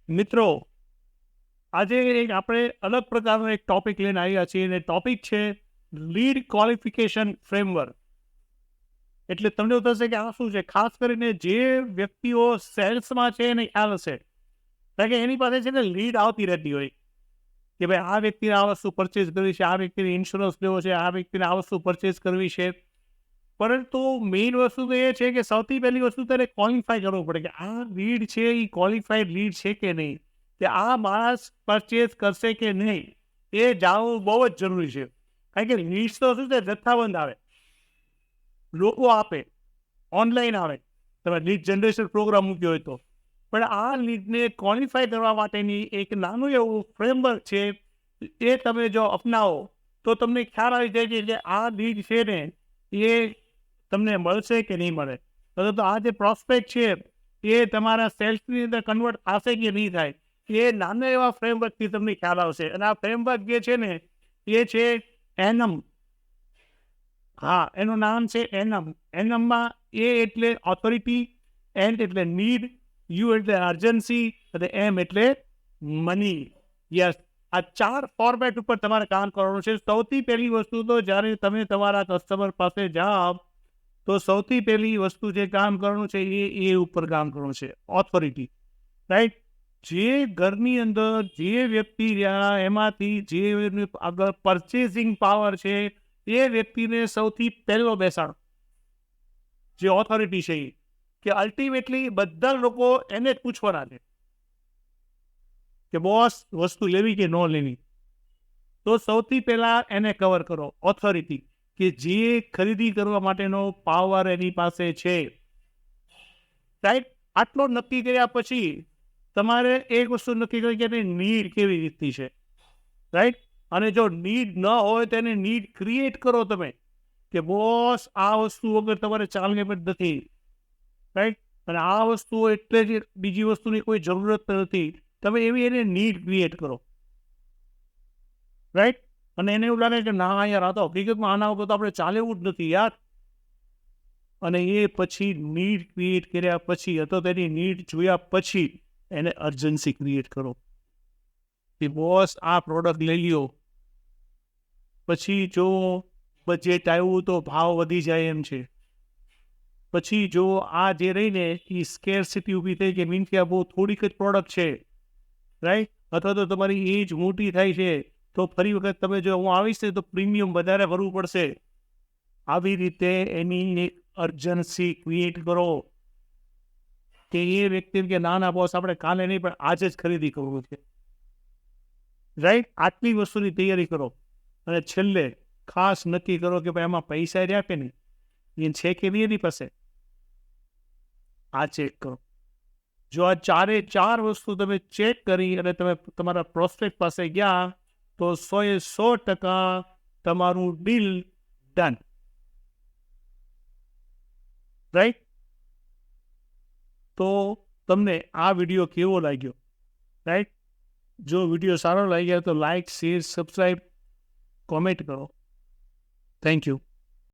મિત્રો, આજે આપણે અલગ પ્રકારનો એક ટોપિક લઈને આવ્યા છીએ અને ટોપિક છે લીડ ક્વોલિફિકેશન ફ્રેમવર્ક. એટલે તમને એવું થશે કે આ શું છે. ખાસ કરીને જે વ્યક્તિઓ સેલ્સમાં છે એને ખ્યાલ હશે, કારણ કે એની પાસે છે ને લીડ આવતી રહેતી હોય કે ભાઈ આ વ્યક્તિને આ વસ્તુ પરચેઝ કરવી છે, આ વ્યક્તિને ઇન્સ્યોરન્સ લેવો છે, આ વ્યક્તિને આ વસ્તુ પરચેઝ કરવી છે. પરંતુ મેઇન વસ્તુ તો એ છે કે સૌથી પહેલી વસ્તુ તેને ક્વોલિફાય કરવું પડે કે આ લીડ છે એ ક્વોલિફાઈડ લીડ છે કે નહીં, કે આ માણસ પરચેઝ કરશે કે નહીં, એ જાણવું બહુ જ જરૂરી છે. કારણ કે લીડ્સ તો શું છે, જથ્થાબંધ આવે, લોકો આપે, ઓનલાઈન આવે, તમે લીડ જનરેશન પ્રોગ્રામ મૂક્યો હોય તો. પણ આ લીડને ક્વોલિફાય કરવા માટેની એક નાનું એવું ફ્રેમવર્ક છે, એ તમે જો અપનાવો તો તમને ખ્યાલ આવી જાય કે આ લીડ છે ને એ તમને મળશે કે નહીં મળે, તો આ જે પ્રોસ્પેક્ટ છે એ તમારા સેલ્સની અંદર કન્વર્ટ થશે કે નહીં થાય, એ નાના એવા ફ્રેમવર્કથી તમને ખ્યાલ આવશે. અને આ ફ્રેમવર્ક જે છે ને એ છે એનમ. હા, એનું નામ છે એનમ. એનમમાં એ એટલે ઓથોરિટી, એન એટલે નીડ, યુ એટલે અર્જન્સી અને એમ એટલે મની. યસ, આ 4 ફોર્મેટ ઉપર તમારે કામ કરવાનું છે. સૌથી પહેલી વસ્તુ તો જ્યારે તમે તમારા કસ્ટમર પાસે જાઓ તો સૌથી પહેલી વસ્તુ જે કામ કરવાનું છે એ ઉપર કામ કરવાનું છે, ઓથોરિટી. રાઈટ? જે ઘરની અંદર જે વ્યક્તિ રહ્યા એમાંથી જે આગળ પરચેસિંગ પાવર છે એ વ્યક્તિને સૌથી પહેલો બેસાડો, જે ઓથોરિટી છે એ, કે અલ્ટિમેટલી બધા લોકો એને જ પૂછવાના છે કે બોસ વસ્તુ લેવી કે ન લેવી. તો સૌથી પહેલા એને કવર કરો, ઓથોરિટી, કે જે ખરીદી કરવા માટેનો પાવર એની પાસે છે. રાઈટ? આટલો નક્કી કર્યા પછી તમારે એક વસ્તુ નક્કી કરી કે એની નીડ કેવી રીતની છે. રાઈટ? અને જો નીડ ન હોય તો એને નીડ ક્રિએટ કરો તમે, કે બોસ આ વસ્તુ વગર તમારે ચાલે એમ જ નથી. રાઈટ? અને આ વસ્તુ એટલે જ બીજી વસ્તુની કોઈ જરૂરત નથી. તમે એવી એને નીડ ક્રિએટ કરો. રાઈટ? અને એને એવું લાગે કે ના યાર, આ તો હકીકતમાં આના ઉપર તો આપણે ચાલે એવું જ નથી યાર. અને એ પછી નીડ ક્રિએટ કર્યા પછી અથવા તેની નીડ જોયા પછી એને અર્જન્સી ક્રિએટ કરો કે બોસ આ પ્રોડક્ટ લઈ લ્યો. પછી જો બજેટ આવ્યું તો ભાવ વધી જાય એમ છે. પછી જો આ જે રહીને એ સ્કેરસિટી ઊભી થઈ કે મીન્સ કે આ બહુ થોડીક જ પ્રોડક્ટ છે, રાઈટ? અથવા તો તમારી એજ મોટી થાય છે તો ફરી વખત તમે જો હું આવીશ ને તો પ્રીમિયમ વધારે ભરવું પડશે. આવી રીતે એની એક અર્જન્સી ક્રિએટ કરો કે એ વ્યક્તિ કે ના ના બોસ, આપણે કાલે નહીં પણ આજે જ ખરીદી કરવું છે. રાઈટ? આટલી વસ્તુની તૈયારી કરો. અને છેલ્લે ખાસ નક્કી કરો કે ભાઈ એમાં પૈસા રહ્યા કે નહીં, એ છે કે નહીં એની પાસે, આ ચેક કરો. જો આ 4 વસ્તુ તમે ચેક કરી અને તમે તમારા પ્રોસ્પેક્ટ પાસે ગયા તો 100% તમારું ડીલ ડન. રાઈટ? તો તમને આ વિડીયો કેવો લાગ્યો? રાઈટ? જો વિડીયો સારો લાગ્યો તો લાઈક, શેર, સબસ્ક્રાઈબ, કોમેન્ટ કરો. Thank you.